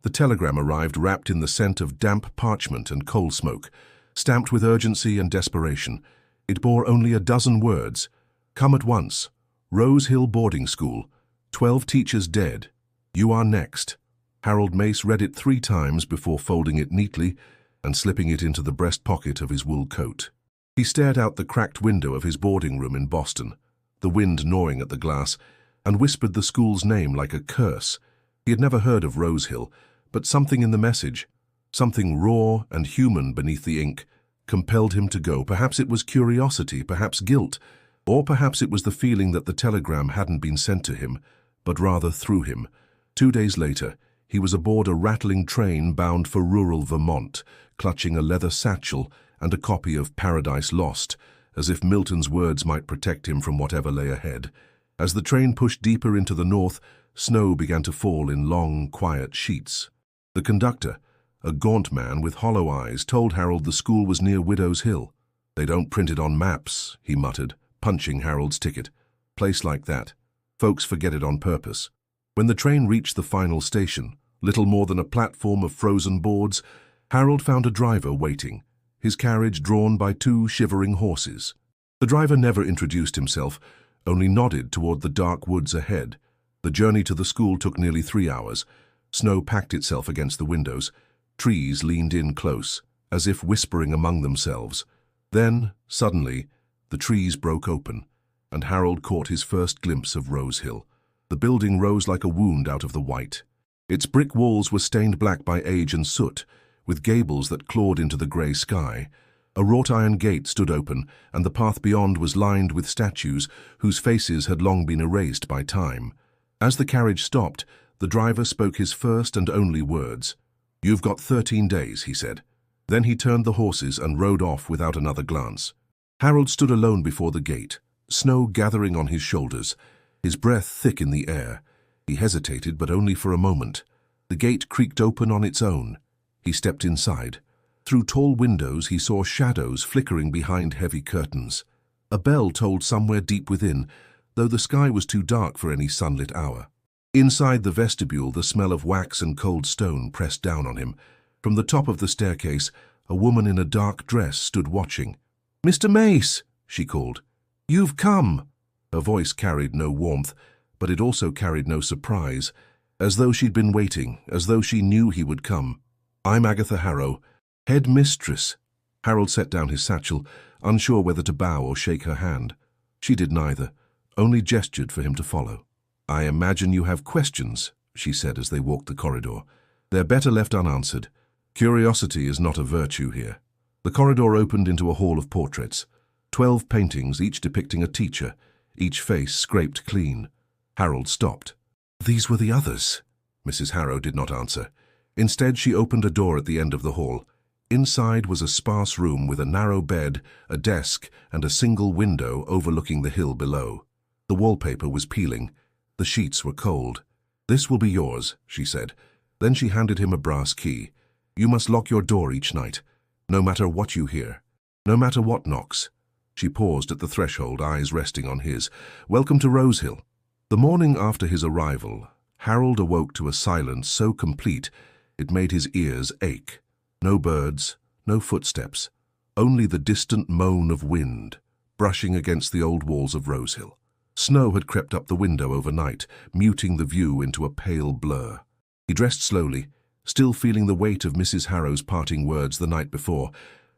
The telegram arrived wrapped in the scent of damp parchment and coal smoke, stamped with urgency and desperation. It bore only a dozen words. Come at once. Rosehill boarding school. 12 teachers dead. You are next. Harold Mace read it 3 times before folding it neatly and slipping it into the breast pocket of his wool coat. He stared out the cracked window of his boarding room in Boston, the wind gnawing at the glass, and whispered the school's name like a curse. He had never heard of Rosehill, but something in the message, something raw and human beneath the ink, compelled him to go. Perhaps it was curiosity, perhaps guilt, or perhaps it was the feeling that the telegram hadn't been sent to him, but rather through him. 2 days later, he was aboard a rattling train bound for rural Vermont, clutching a leather satchel and a copy of Paradise Lost, as if Milton's words might protect him from whatever lay ahead. As the train pushed deeper into the north, snow began to fall in long, quiet sheets. The conductor, a gaunt man with hollow eyes, told Harold the school was near Widow's Hill. They don't print it on maps, he muttered, punching Harold's ticket. Place like that. Folks forget it on purpose. When the train reached the final station, little more than a platform of frozen boards, Harold found a driver waiting, his carriage drawn by 2 shivering horses. The driver never introduced himself, only nodded toward the dark woods ahead. The journey to the school took nearly 3 hours. Snow packed itself against the windows. Trees leaned in close, as if whispering among themselves. Then, suddenly, the trees broke open, and Harold caught his first glimpse of Rosehill. The building rose like a wound out of the white. Its brick walls were stained black by age and soot, with gables that clawed into the grey sky. A wrought-iron gate stood open, and the path beyond was lined with statues whose faces had long been erased by time. As the carriage stopped, the driver spoke his first and only words. "You've got 13 days, he said. Then he turned the horses and rode off without another glance. Harold stood alone before the gate, snow gathering on his shoulders, his breath thick in the air. He hesitated, but only for a moment. The gate creaked open on its own. He stepped inside. Through tall windows he saw shadows flickering behind heavy curtains. A bell tolled somewhere deep within, though the sky was too dark for any sunlit hour. Inside the vestibule, the smell of wax and cold stone pressed down on him. From the top of the staircase, a woman in a dark dress stood watching. "Mr. Mace," she called. "You've come." Her voice carried no warmth, but it also carried no surprise, as though she'd been waiting, as though she knew he would come. "I'm Agatha Harrow, head mistress." Harold set down his satchel, unsure whether to bow or shake her hand. She did neither, only gestured for him to follow. "I imagine you have questions," she said as they walked the corridor. "They're better left unanswered. Curiosity is not a virtue here." The corridor opened into a hall of portraits. 12 paintings, each depicting a teacher, each face scraped clean. Harold stopped. "These were the others." Mrs. Harrow did not answer. Instead, she opened a door at the end of the hall. Inside was a sparse room with a narrow bed, a desk, and a single window overlooking the hill below. The wallpaper was peeling. The sheets were cold. "This will be yours," she said. Then she handed him a brass key. "You must lock your door each night, no matter what you hear, no matter what knocks." She paused at the threshold, eyes resting on his. "Welcome to Rosehill." The morning after his arrival, Harold awoke to a silence so complete it made his ears ache. No birds, no footsteps, only the distant moan of wind brushing against the old walls of Rosehill. Snow had crept up the window overnight, muting the view into a pale blur. He dressed slowly, still feeling the weight of Mrs. Harrow's parting words the night before.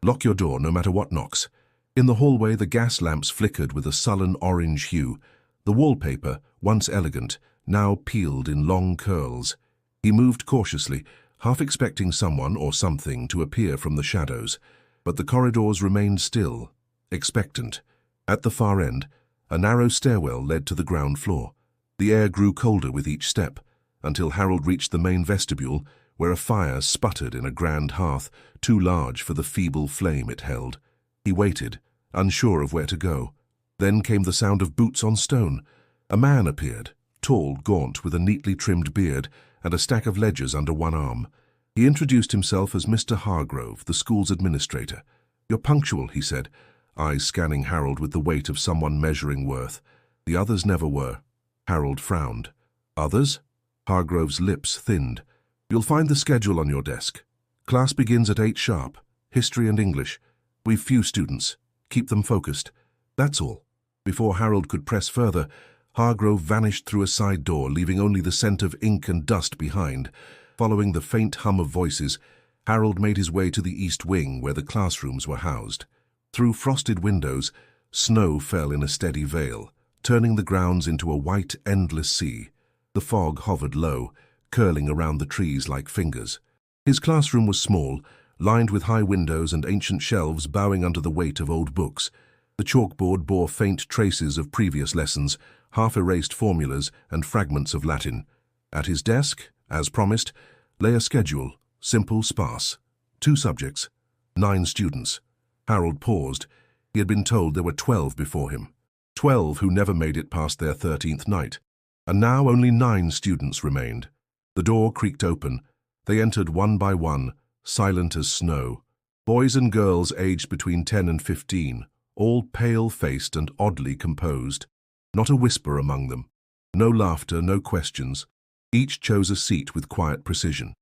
"Lock your door, no matter what knocks." In the hallway, the gas lamps flickered with a sullen orange hue. The wallpaper, once elegant, now peeled in long curls. He moved cautiously, half expecting someone or something to appear from the shadows. But the corridors remained still, expectant. At the far end, a narrow stairwell led to the ground floor. The air grew colder with each step, until Harold reached the main vestibule, where a fire sputtered in a grand hearth, too large for the feeble flame it held. He waited, unsure of where to go. Then came the sound of boots on stone. A man appeared, tall, gaunt, with a neatly trimmed beard and a stack of ledgers under one arm. He introduced himself as Mr. Hargrove, the school's administrator. "You're punctual," he said, eyes scanning Harold with the weight of someone measuring worth. The others never were. Harold frowned. "Others?" Hargrove's lips thinned. You'll find the schedule on your desk. Class begins at 8 sharp. History and English. We've few students. Keep them focused. That's all. Before Harold could press further, Hargrove vanished through a side door, leaving only the scent of ink and dust behind. Following the faint hum of voices, Harold made his way to the east wing where the classrooms were housed. Through frosted windows, snow fell in a steady veil, turning the grounds into a white, endless sea. The fog hovered low, curling around the trees like fingers. His classroom was small, lined with high windows and ancient shelves bowing under the weight of old books. The chalkboard bore faint traces of previous lessons, half-erased formulas and fragments of Latin. At his desk, as promised, lay a schedule, simple, sparse. 2 subjects, 9 students. Harold paused. He had been told there were 12 before him. 12 who never made it past their 13th night. And now only 9 students remained. The door creaked open. They entered one by one, silent as snow. Boys and girls aged between 10 and 15, all pale-faced and oddly composed. Not a whisper among them. No laughter, no questions. Each chose a seat with quiet precision.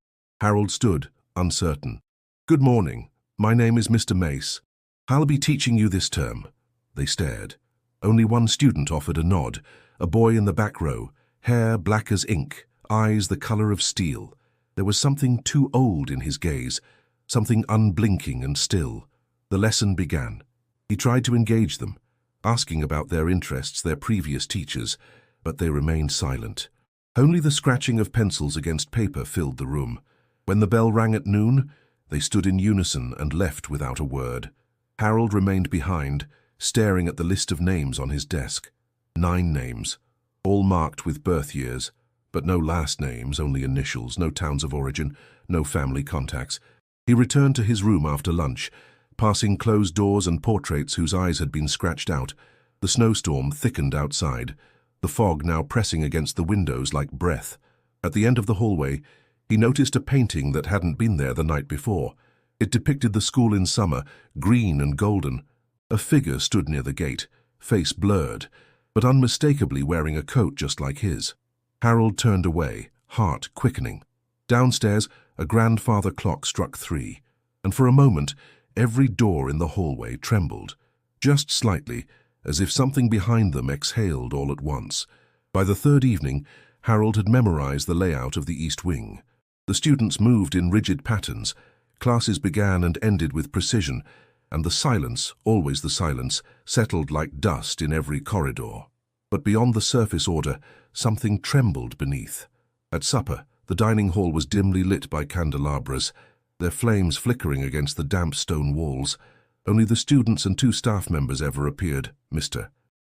Harold stood, uncertain. "Good morning. My name is Mr. Mace. I'll be teaching you this term." They stared. Only one student offered a nod, a boy in the back row, hair black as ink, eyes the color of steel. There was something too old in his gaze, something unblinking and still. The lesson began. He tried to engage them, asking about their interests, their previous teachers, but they remained silent. Only the scratching of pencils against paper filled the room. When the bell rang at noon, they stood in unison and left without a word. Harold remained behind, staring at the list of names on his desk. 9 names, all marked with birth years, but no last names, only initials, no towns of origin, no family contacts. He returned to his room after lunch, passing closed doors and portraits whose eyes had been scratched out. The snowstorm thickened outside, the fog now pressing against the windows like breath. At the end of the hallway, he noticed a painting that hadn't been there the night before. It depicted the school in summer, green and golden. A figure stood near the gate, face blurred, but unmistakably wearing a coat just like his. Harold turned away, heart quickening. Downstairs, a grandfather clock struck 3, and for a moment, every door in the hallway trembled, just slightly, as if something behind them exhaled all at once. By the 3rd evening, Harold had memorized the layout of the East Wing. The students moved in rigid patterns. Classes began and ended with precision, and the silence, always the silence, settled like dust in every corridor. But beyond the surface order, something trembled beneath. At supper, the dining hall was dimly lit by candelabras, their flames flickering against the damp stone walls. Only the students and 2 staff members ever appeared, Mr.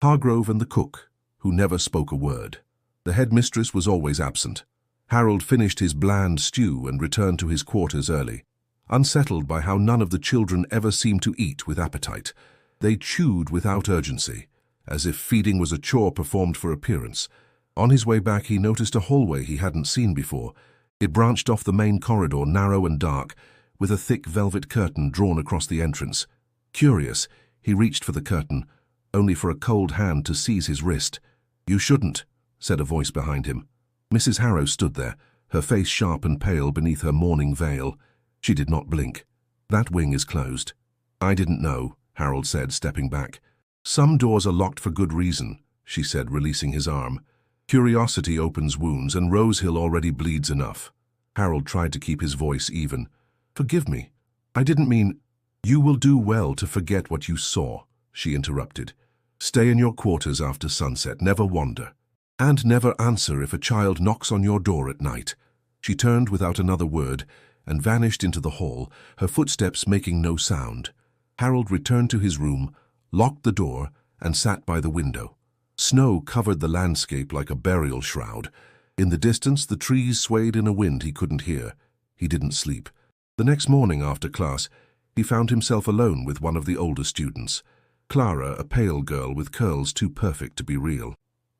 Hargrove and the cook, who never spoke a word. The headmistress was always absent. Harold finished his bland stew and returned to his quarters early. Unsettled by how none of the children ever seemed to eat with appetite, they chewed without urgency, as if feeding was a chore performed for appearance. On his way back, he noticed a hallway he hadn't seen before. It branched off the main corridor, narrow and dark, with a thick velvet curtain drawn across the entrance. Curious, he reached for the curtain, only for a cold hand to seize his wrist. "You shouldn't," said a voice behind him. Mrs. Harrow stood there, her face sharp and pale beneath her mourning veil. She did not blink. "That wing is closed." "I didn't know," Harold said, stepping back. "Some doors are locked for good reason," she said, releasing his arm. "Curiosity opens wounds, and Rosehill already bleeds enough." Harold tried to keep his voice even. "Forgive me. I didn't mean—" "You will do well to forget what you saw," she interrupted. "Stay in your quarters after sunset, never wander. And never answer if a child knocks on your door at night." She turned without another word and vanished into the hall, her footsteps making no sound. Harold returned to his room, locked the door, and sat by the window. Snow covered the landscape like a burial shroud. In the distance, the trees swayed in a wind he couldn't hear. He didn't sleep. The next morning after class, he found himself alone with one of the older students. Clara, a pale girl with curls too perfect to be real.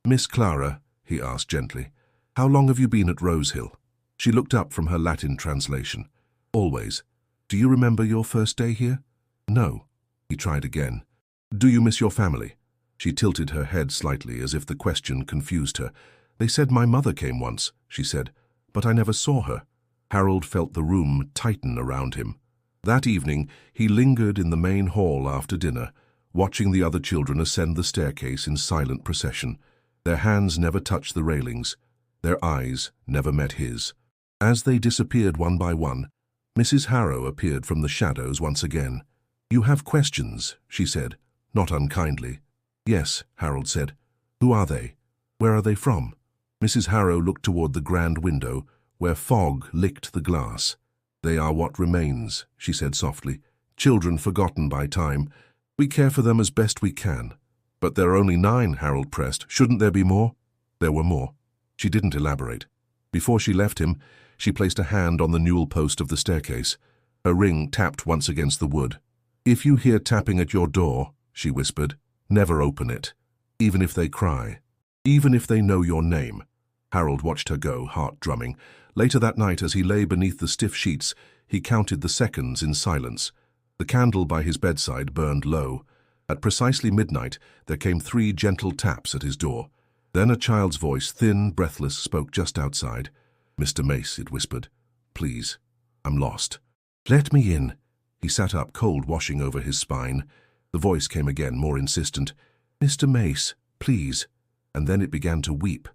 "Miss Clara," he asked gently, "how long have you been at Rosehill?" She looked up from her Latin translation. "Always. Do you remember your first day here?" "No." He tried again. "Do you miss your family?" She tilted her head slightly as if the question confused her. "They said my mother came once," she said, "but I never saw her." Harold felt the room tighten around him. That evening, he lingered in the main hall after dinner, watching the other children ascend the staircase in silent procession. Their hands never touched the railings. Their eyes never met his. As they disappeared one by one, Mrs. Harrow appeared from the shadows once again. "You have questions," she said, not unkindly. "Yes," Harold said. "Who are they? Where are they from?" Mrs. Harrow looked toward the grand window, where fog licked the glass. "They are what remains," she said softly. "Children forgotten by time. We care for them as best we can." "But there are only 9, Harold pressed. "Shouldn't there be more?" There were more. She didn't elaborate. Before she left him, she placed a hand on the newel post of the staircase. Her ring tapped once against the wood. "If you hear tapping at your door," she whispered, "never open it, even if they cry, even if they know your name." Harold watched her go, heart drumming. Later that night, as he lay beneath the stiff sheets, he counted the seconds in silence. The candle by his bedside burned low. At precisely midnight, there came 3 gentle taps at his door. Then a child's voice, thin, breathless, spoke just outside. "Mr. Mace," it whispered. "Please, I'm lost." "Let me in." He sat up, cold washing over his spine. The voice came again, more insistent. "Mr. Mace, please." And then it began to weep.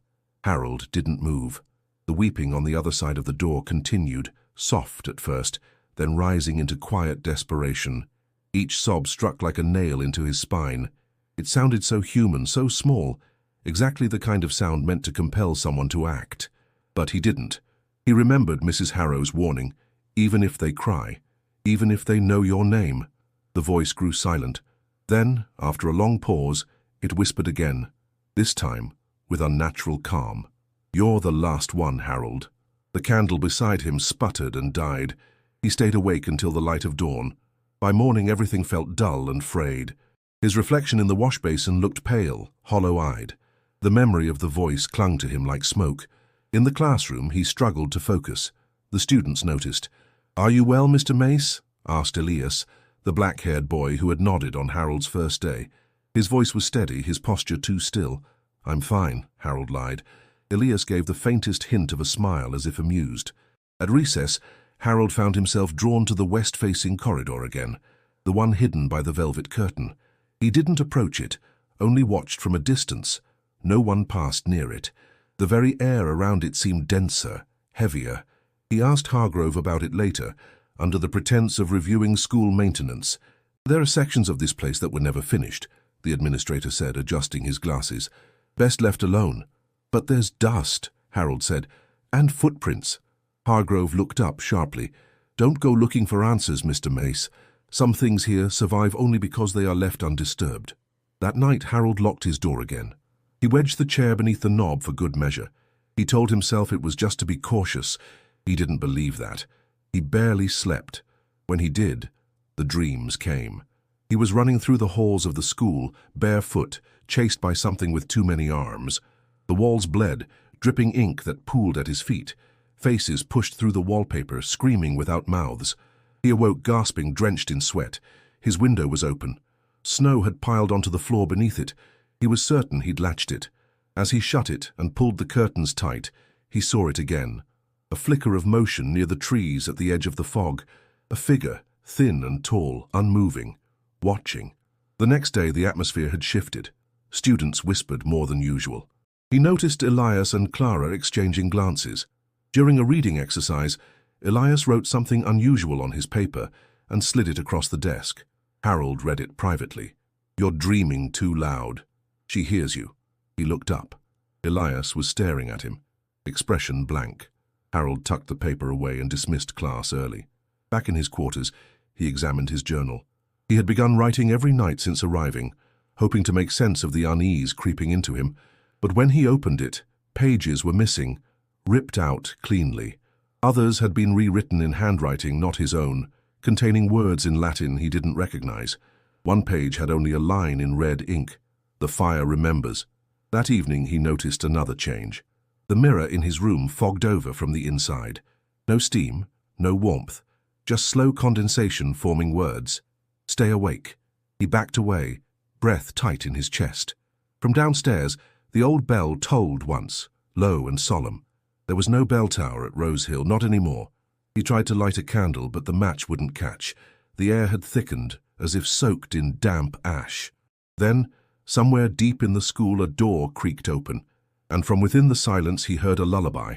Harold didn't move. The weeping on the other side of the door continued, soft at first, then rising into quiet desperation. Each sob struck like a nail into his spine. It sounded so human, so small, exactly the kind of sound meant to compel someone to act. But he didn't. He remembered Mrs. Harrow's warning, "Even if they cry, even if they know your name." The voice grew silent. Then, after a long pause, it whispered again, this time with unnatural calm. "You're the last one, Harold." The candle beside him sputtered and died. He stayed awake until the light of dawn. By morning, everything felt dull and frayed. His reflection in the wash basin looked pale, hollow-eyed. The memory of the voice clung to him like smoke. In the classroom, he struggled to focus. The students noticed. "Are you well, Mr. Mace?" asked Elias, the black-haired boy who had nodded on Harold's first day. His voice was steady, his posture too still. "I'm fine," Harold lied. Elias gave the faintest hint of a smile, as if amused. At recess, Harold found himself drawn to the west-facing corridor again, the one hidden by the velvet curtain. He didn't approach it, only watched from a distance. No one passed near it. The very air around it seemed denser, heavier. He asked Hargrove about it later, under the pretense of reviewing school maintenance. "There are sections of this place that were never finished," the administrator said, adjusting his glasses. "Best left alone." "But there's dust," Harold said, "and footprints." Hargrove looked up sharply. "Don't go looking for answers, Mr. Mace. Some things here survive only because they are left undisturbed." That night, Harold locked his door again. He wedged the chair beneath the knob for good measure. He told himself it was just to be cautious. He didn't believe that. He barely slept. When he did, the dreams came. He was running through the halls of the school, barefoot, chased by something with too many arms. The walls bled, dripping ink that pooled at his feet. Faces pushed through the wallpaper, screaming without mouths. He awoke gasping, drenched in sweat. His window was open. Snow had piled onto the floor beneath it. He was certain he'd latched it. As he shut it and pulled the curtains tight, he saw it again. A flicker of motion near the trees at the edge of the fog. A figure, thin and tall, unmoving, watching. The next day, the atmosphere had shifted. Students whispered more than usual. He noticed Elias and Clara exchanging glances. During a reading exercise, Elias wrote something unusual on his paper and slid it across the desk. Harold read it privately. "You're dreaming too loud. She hears you." He looked up. Elias was staring at him, expression blank. Harold tucked the paper away and dismissed class early. Back in his quarters, he examined his journal. He had begun writing every night since arriving, hoping to make sense of the unease creeping into him. But when he opened it, pages were missing, ripped out cleanly. Others had been rewritten in handwriting not his own, containing words in Latin he didn't recognize. One page had only a line in red ink. "The fire remembers." That evening he noticed another change. The mirror in his room fogged over from the inside. No steam, no warmth, just slow condensation forming words. "Stay awake." He backed away, breath tight in his chest. From downstairs, the old bell tolled once, low and solemn. There was no bell tower at Rosehill, not anymore. He tried to light a candle, but the match wouldn't catch. The air had thickened, as if soaked in damp ash. Then, somewhere deep in the school, a door creaked open, and from within the silence he heard a lullaby,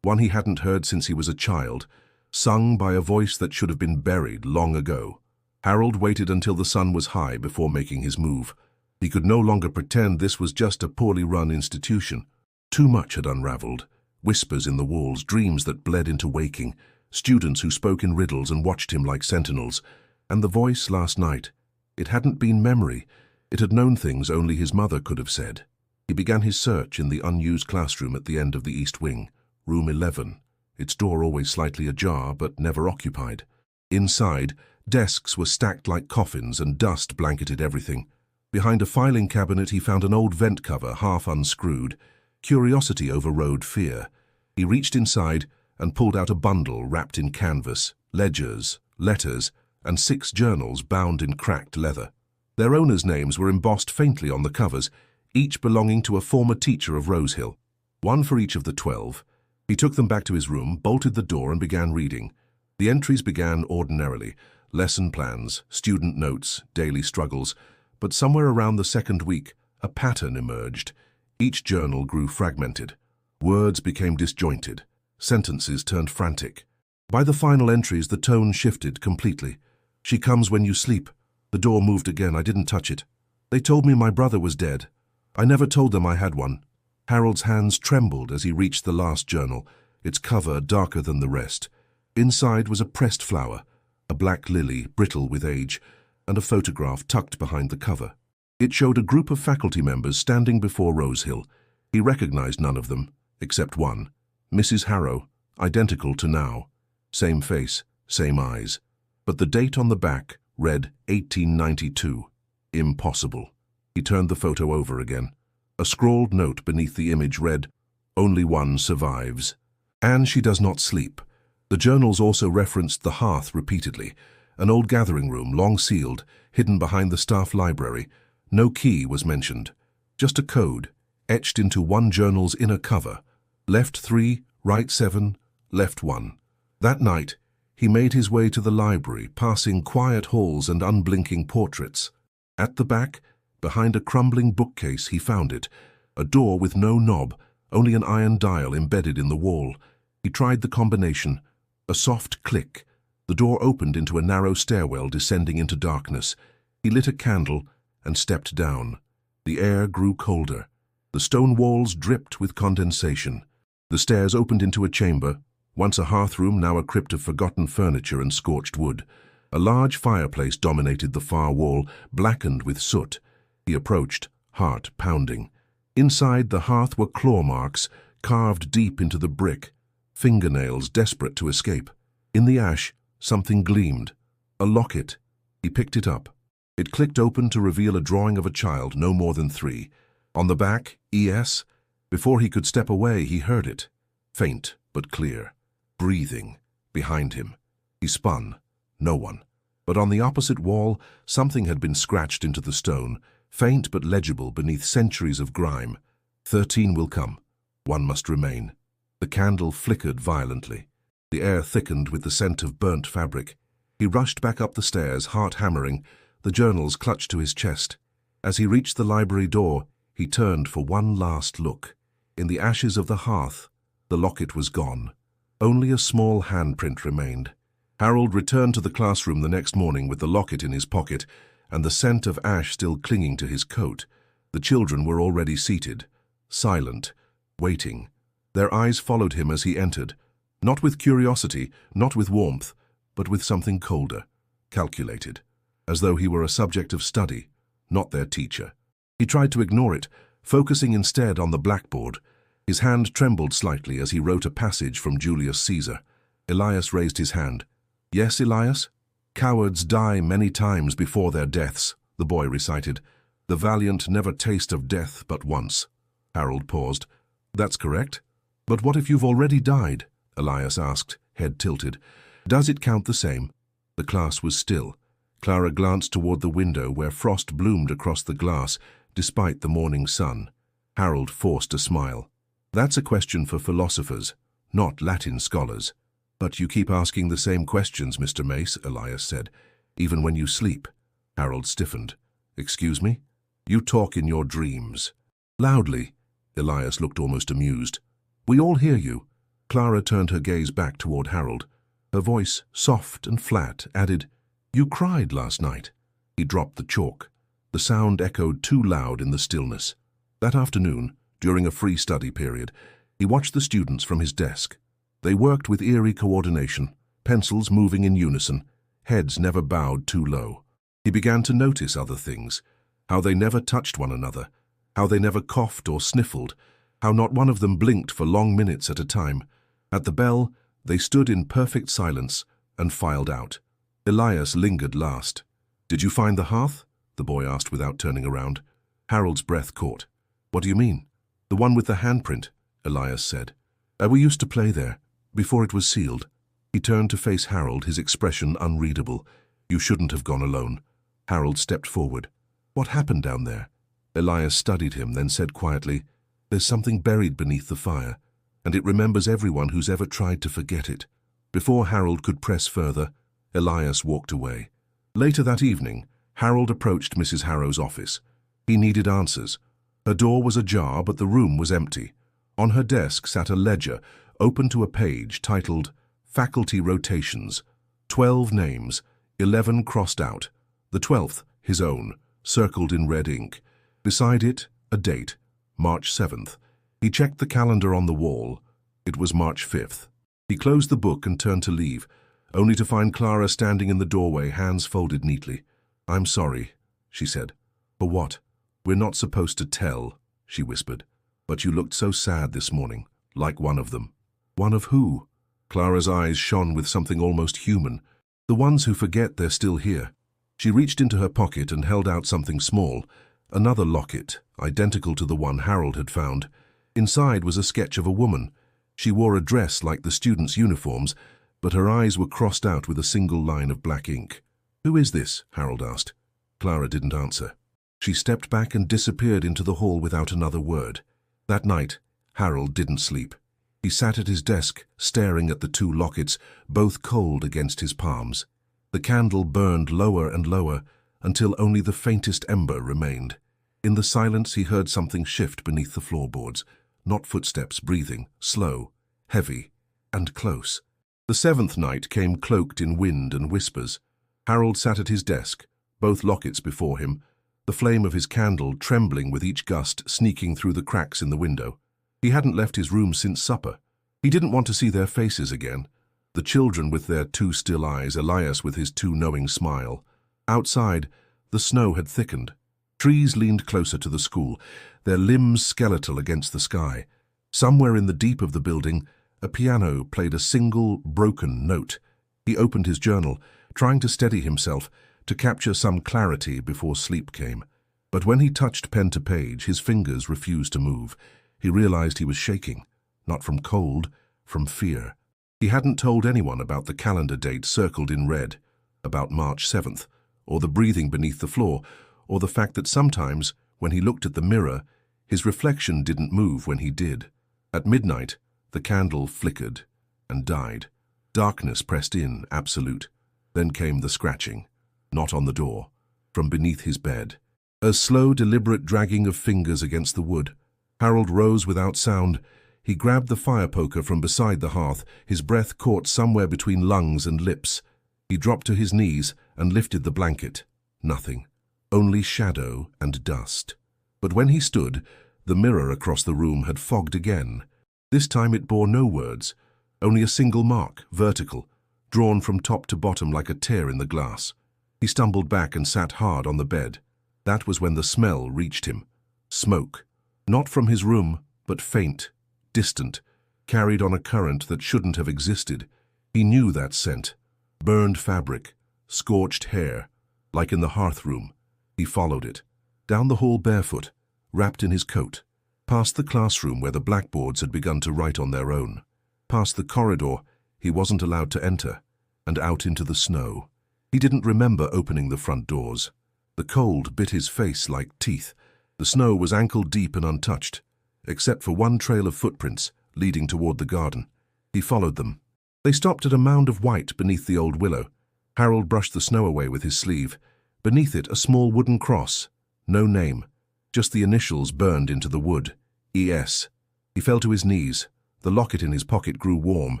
one he hadn't heard since he was a child, sung by a voice that should have been buried long ago. Harold waited until the sun was high before making his move. He could no longer pretend this was just a poorly run institution. Too much had unraveled. Whispers in the walls, dreams that bled into waking, students who spoke in riddles and watched him like sentinels. And the voice last night, it hadn't been memory. It had known things only his mother could have said. He began his search in the unused classroom at the end of the east wing, room 11, its door always slightly ajar but never occupied. Inside, desks were stacked like coffins and dust blanketed everything. Behind a filing cabinet he found an old vent cover half unscrewed. Curiosity overrode fear. He reached inside and pulled out a bundle wrapped in canvas, ledgers, letters, and 6 journals bound in cracked leather. Their owners' names were embossed faintly on the covers, each belonging to a former teacher of Rosehill. One for each of the 12. He took them back to his room, bolted the door, and began reading. The entries began ordinarily: lesson plans, student notes, daily struggles. But somewhere around the second week, a pattern emerged. Each journal grew fragmented. Words became disjointed. Sentences turned frantic. By the final entries, the tone shifted completely. "She comes when you sleep." The door moved again. "I didn't touch it. They told me my brother was dead. I never told them I had one." Harold's hands trembled as he reached the last journal, its cover darker than the rest. Inside was a pressed flower, a black lily, brittle with age, and a photograph tucked behind the cover. It showed a group of faculty members standing before Rosehill. He recognized none of them, except one, Mrs. Harrow, identical to now. Same face, same eyes. But the date on the back read 1892. Impossible. He turned the photo over again. A scrawled note beneath the image read, "Only one survives. And she does not sleep." The journals also referenced the hearth repeatedly, an old gathering room, long sealed, hidden behind the staff library. No key was mentioned, just a code, etched into one journal's inner cover. Left 3, right 7, left 1. That night, he made his way to the library, passing quiet halls and unblinking portraits. At the back, behind a crumbling bookcase, he found it, a door with no knob, only an iron dial embedded in the wall. He tried the combination. A soft click. The door opened into a narrow stairwell descending into darkness. He lit a candle and stepped down. The air grew colder. The stone walls dripped with condensation. The stairs opened into a chamber, once a hearthroom, now a crypt of forgotten furniture and scorched wood. A large fireplace dominated the far wall, blackened with soot. He approached, heart pounding. Inside the hearth were claw marks, carved deep into the brick, fingernails desperate to escape. In the ash, something gleamed. A locket. He picked it up. It clicked open to reveal a drawing of a child no more than 3. On the back, ES. Before he could step away, he heard it. Faint but clear. Breathing. Behind him. He spun. No one. But on the opposite wall, something had been scratched into the stone, faint but legible beneath centuries of grime. 13 will come. 1 must remain. The candle flickered violently. The air thickened with the scent of burnt fabric. He rushed back up the stairs, heart hammering, the journals clutched to his chest. As he reached the library door, he turned for one last look. In the ashes of the hearth, the locket was gone. Only a small handprint remained. Harold returned to the classroom the next morning with the locket in his pocket and the scent of ash still clinging to his coat. The children were already seated, silent, waiting. Their eyes followed him as he entered, not with curiosity, not with warmth, but with something colder, calculated, as though he were a subject of study, not their teacher. He tried to ignore it, focusing instead on the blackboard. His hand trembled slightly as he wrote a passage from Julius Caesar. Elias raised his hand. "Yes, Elias? Cowards die many times before their deaths," the boy recited. "The valiant never taste of death but once." Harold paused. "That's correct. But what if you've already died?" Elias asked, head tilted. "Does it count the same?" The class was still. Clara glanced toward the window where frost bloomed across the glass, despite the morning sun. Harold forced a smile. "That's a question for philosophers, not Latin scholars." "But you keep asking the same questions, Mr. Mace," Elias said. "Even when you sleep." Harold stiffened. "Excuse me? You talk in your dreams." "Loudly." Elias looked almost amused. "We all hear you." Clara turned her gaze back toward Harold. Her voice, soft and flat, added, "You cried last night." He dropped the chalk. The sound echoed too loud in the stillness. That afternoon, during a free study period, he watched the students from his desk. They worked with eerie coordination, pencils moving in unison, heads never bowed too low. He began to notice other things, how they never touched one another, how they never coughed or sniffled, how not one of them blinked for long minutes at a time. At the bell, they stood in perfect silence and filed out. Elias lingered last. "Did you find the hearth?" the boy asked without turning around. Harold's breath caught. "What do you mean?" "The one with the handprint," Elias said. "We used to play there, before it was sealed." He turned to face Harold, his expression unreadable. "You shouldn't have gone alone." Harold stepped forward. "What happened down there?" Elias studied him, then said quietly, "There's something buried beneath the fire, and it remembers everyone who's ever tried to forget it." Before Harold could press further, Elias walked away. Later that evening, Harold approached Mrs. Harrow's office. He needed answers. Her door was ajar, but the room was empty. On her desk sat a ledger, open to a page titled Faculty Rotations. 12 names, 11 crossed out. The 12th, his own, circled in red ink. Beside it, a date, March 7th. He checked the calendar on the wall. It was March 5th. He closed the book and turned to leave, only to find Clara standing in the doorway, hands folded neatly. "I'm sorry," she said. "For what?" "We're not supposed to tell," she whispered. "But you looked so sad this morning, like one of them." "One of who?" Clara's eyes shone with something almost human. "The ones who forget they're still here." She reached into her pocket and held out something small, another locket, identical to the one Harold had found. Inside was a sketch of a woman. She wore a dress like the students' uniforms, but her eyes were crossed out with a single line of black ink. "Who is this?" Harold asked. Clara didn't answer. She stepped back and disappeared into the hall without another word. That night, Harold didn't sleep. He sat at his desk, staring at the two lockets, both cold against his palms. The candle burned lower and lower, until only the faintest ember remained. In the silence he heard something shift beneath the floorboards. Not footsteps, breathing, slow, heavy, and close. The 7th night came cloaked in wind and whispers. Harold sat at his desk, both lockets before him, the flame of his candle trembling with each gust, sneaking through the cracks in the window. He hadn't left his room since supper. He didn't want to see their faces again. The children with their two still eyes, Elias with his too knowing smile. Outside, the snow had thickened. Trees leaned closer to the school, their limbs skeletal against the sky. Somewhere in the deep of the building, a piano played a single, broken note. He opened his journal, trying to steady himself, to capture some clarity before sleep came. But when he touched pen to page, his fingers refused to move. He realized he was shaking, not from cold, from fear. He hadn't told anyone about the calendar date circled in red, about March 7th, or the breathing beneath the floor, or the fact that sometimes, when he looked at the mirror, his reflection didn't move when he did. At midnight, the candle flickered and died. Darkness pressed in, absolute. Then came the scratching, not on the door, from beneath his bed. A slow, deliberate dragging of fingers against the wood. Harold rose without sound. He grabbed the fire poker from beside the hearth, his breath caught somewhere between lungs and lips. He dropped to his knees and lifted the blanket. Nothing. Only shadow and dust. But when he stood, the mirror across the room had fogged again. This time it bore no words, only a single mark, vertical, drawn from top to bottom like a tear in the glass. He stumbled back and sat hard on the bed. That was when the smell reached him. Smoke. Not from his room, but faint, distant, carried on a current that shouldn't have existed. He knew that scent. Burned fabric, scorched hair, like in the hearth room. He followed it. Down the hall barefoot, wrapped in his coat. Past the classroom where the blackboards had begun to write on their own. Past the corridor he wasn't allowed to enter, and out into the snow. He didn't remember opening the front doors. The cold bit his face like teeth. The snow was ankle-deep and untouched, except for one trail of footprints leading toward the garden. He followed them. They stopped at a mound of white beneath the old willow. Harold brushed the snow away with his sleeve. Beneath it, a small wooden cross. No name, just the initials burned into the wood. E.S. He fell to his knees. The locket in his pocket grew warm.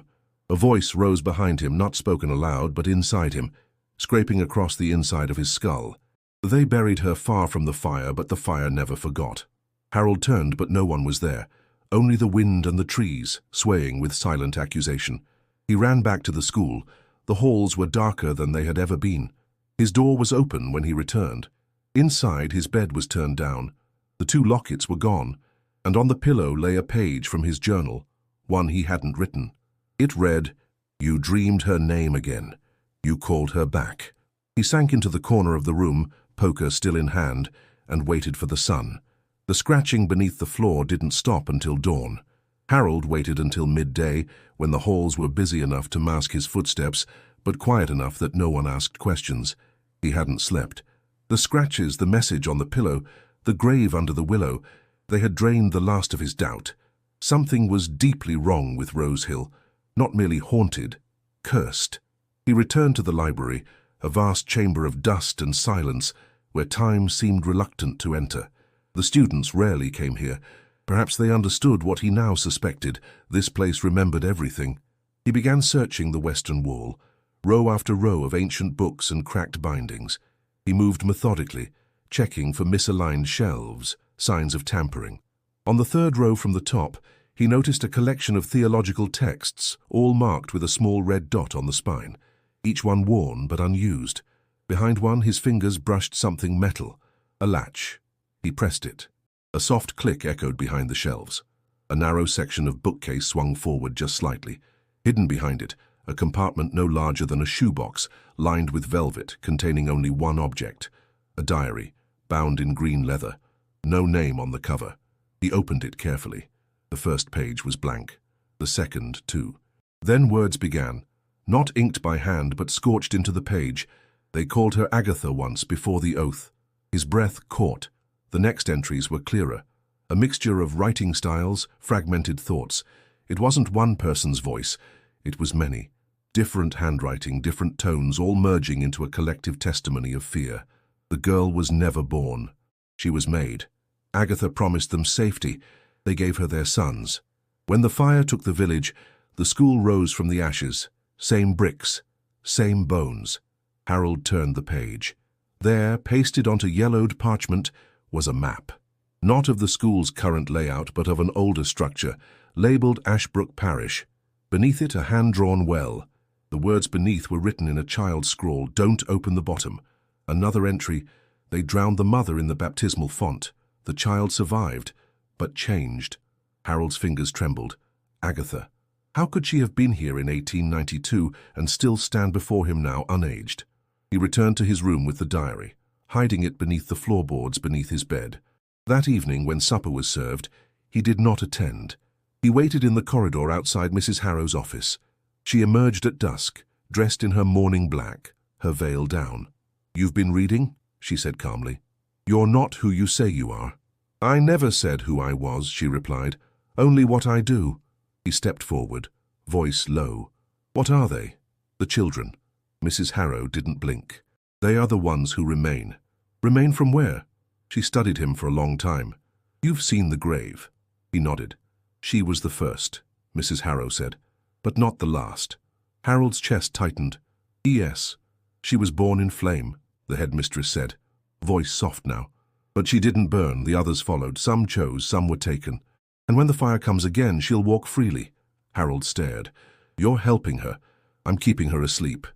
A voice rose behind him, not spoken aloud, but inside him, scraping across the inside of his skull. They buried her far from the fire, but the fire never forgot. Harold turned, but no one was there. Only the wind and the trees, swaying with silent accusation. He ran back to the school. The halls were darker than they had ever been. His door was open when he returned. Inside, his bed was turned down. The 2 lockets were gone, and on the pillow lay a page from his journal, one he hadn't written. It read, "You dreamed her name again. You called her back." He sank into the corner of the room, poker still in hand, and waited for the sun. The scratching beneath the floor didn't stop until dawn. Harold waited until midday, when the halls were busy enough to mask his footsteps, but quiet enough that no one asked questions. He hadn't slept. The scratches, the message on the pillow, the grave under the willow, they had drained the last of his doubt. Something was deeply wrong with Rosehill, not merely haunted, cursed. He returned to the library, a vast chamber of dust and silence, where time seemed reluctant to enter. The students rarely came here. Perhaps they understood what he now suspected. This place remembered everything. He began searching the western wall, row after row of ancient books and cracked bindings. He moved methodically, checking for misaligned shelves, signs of tampering. On the 3rd row from the top, he noticed a collection of theological texts, all marked with a small red dot on the spine, each one worn but unused. Behind one, his fingers brushed something metal, a latch. He pressed it. A soft click echoed behind the shelves. A narrow section of bookcase swung forward just slightly. Hidden behind it, a compartment no larger than a shoebox, lined with velvet, containing only one object, a diary, bound in green leather. No name on the cover. He opened it carefully. The first page was blank. The second, too. Then words began, not inked by hand, but scorched into the page. They called her Agatha once, before the oath. His breath caught. The next entries were clearer. A mixture of writing styles, fragmented thoughts. It wasn't one person's voice. It was many. Different handwriting, different tones, all merging into a collective testimony of fear. The girl was never born. She was made. Agatha promised them safety. They gave her their sons. When the fire took the village, the school rose from the ashes. Same bricks, same bones. Harold turned the page. There, pasted onto yellowed parchment, was a map. Not of the school's current layout, but of an older structure, labeled Ashbrook Parish. Beneath it, a hand-drawn well. The words beneath were written in a child's scrawl, "Don't open the bottom." Another entry, "They drowned the mother in the baptismal font. The child survived, but changed." Harold's fingers trembled. Agatha. How could she have been here in 1892 and still stand before him now, unaged? He returned to his room with the diary, hiding it beneath the floorboards beneath his bed. That evening, when supper was served, he did not attend. He waited in the corridor outside Mrs. Harrow's office. She emerged at dusk, dressed in her mourning black, her veil down. "You've been reading?" she said calmly. "You're not who you say you are." "I never said who I was," she replied. "Only what I do." He stepped forward, voice low. "What are they?" "The children." Mrs. Harrow didn't blink. "They are the ones who remain." "Remain from where?" She studied him for a long time. "You've seen the grave." He nodded. "She was the first," Mrs. Harrow said, "but not the last." Harold's chest tightened. "Yes, she was born in flame," the headmistress said, voice soft now. "But she didn't burn, the others followed. Some chose, some were taken. And when the fire comes again, she'll walk freely." Harold stared. "You're helping her. I'm keeping her asleep."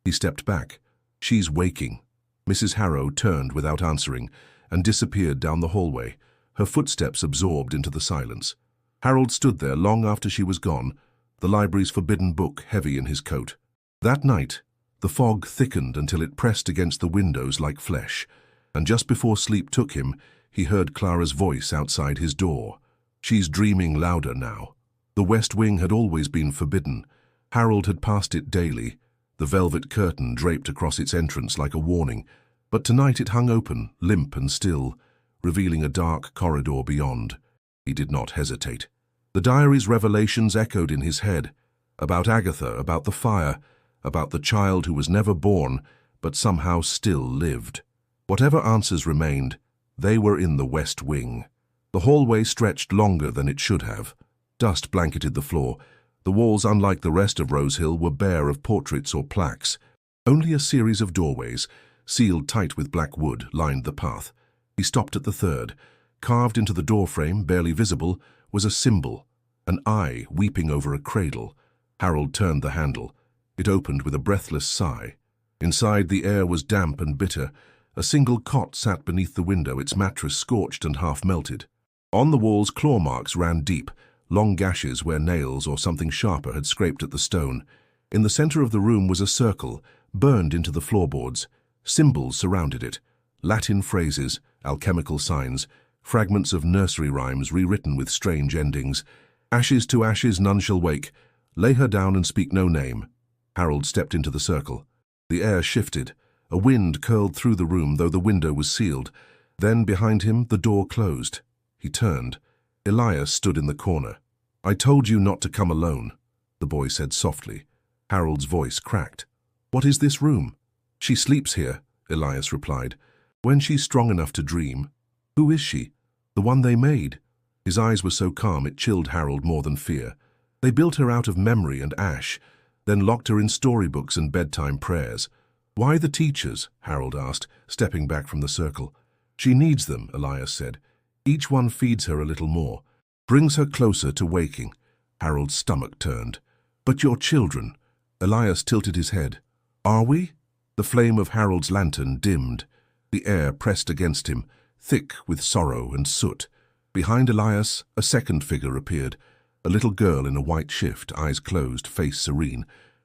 He stepped back. "She's waking." Mrs. Harrow turned without answering and disappeared down the hallway, her footsteps absorbed into the silence. Harold stood there long after she was gone, the library's forbidden book heavy in his coat. That night, the fog thickened until it pressed against the windows like flesh, and just before sleep took him, he heard Clara's voice outside his door. She's dreaming louder now. The West Wing had always been forbidden. Harold had passed it daily, the velvet curtain draped across its entrance like a warning, but tonight it hung open, limp and still, revealing a dark corridor beyond. He did not hesitate. The diary's revelations echoed in his head. About Agatha, about the fire, about the child who was never born, but somehow still lived. Whatever answers remained, they were in the West Wing. The hallway stretched longer than it should have. Dust blanketed the floor. The walls, unlike the rest of Rosehill, were bare of portraits or plaques. Only a series of doorways, sealed tight with black wood, lined the path. He stopped at the third. Carved into the doorframe, barely visible, was a symbol, an eye weeping over a cradle. Harold turned the handle. It opened with a breathless sigh. Inside, the air was damp and bitter. A single cot sat beneath the window, its mattress scorched and half melted. On the walls, claw marks ran deep, long gashes where nails or something sharper had scraped at the stone. In the center of the room was a circle, burned into the floorboards. Symbols surrounded it. Latin phrases, alchemical signs, fragments of nursery rhymes rewritten with strange endings. Ashes to ashes none shall wake. Lay her down and speak no name. Harold stepped into the circle. The air shifted. A wind curled through the room, though the window was sealed. Then, behind him, the door closed. He turned. Elias stood in the corner. "I told you not to come alone," the boy said softly. Harold's voice cracked. "What is this room?" "She sleeps here," Elias replied. "When she's strong enough to dream." "Who is she?" "The one they made." His eyes were so calm it chilled Harold more than fear. "They built her out of memory and ash, then locked her in storybooks and bedtime prayers." "Why the teachers?" Harold asked, stepping back from the circle. "She needs them," Elias said. "Each one feeds her a little more, brings her closer to waking." Harold's stomach turned. "But your children?" Elias tilted his head. "Are we?" The flame of Harold's lantern dimmed. The air pressed against him, thick with sorrow and soot. Behind Elias, a second figure appeared. A little girl in a white shift, eyes closed, face serene.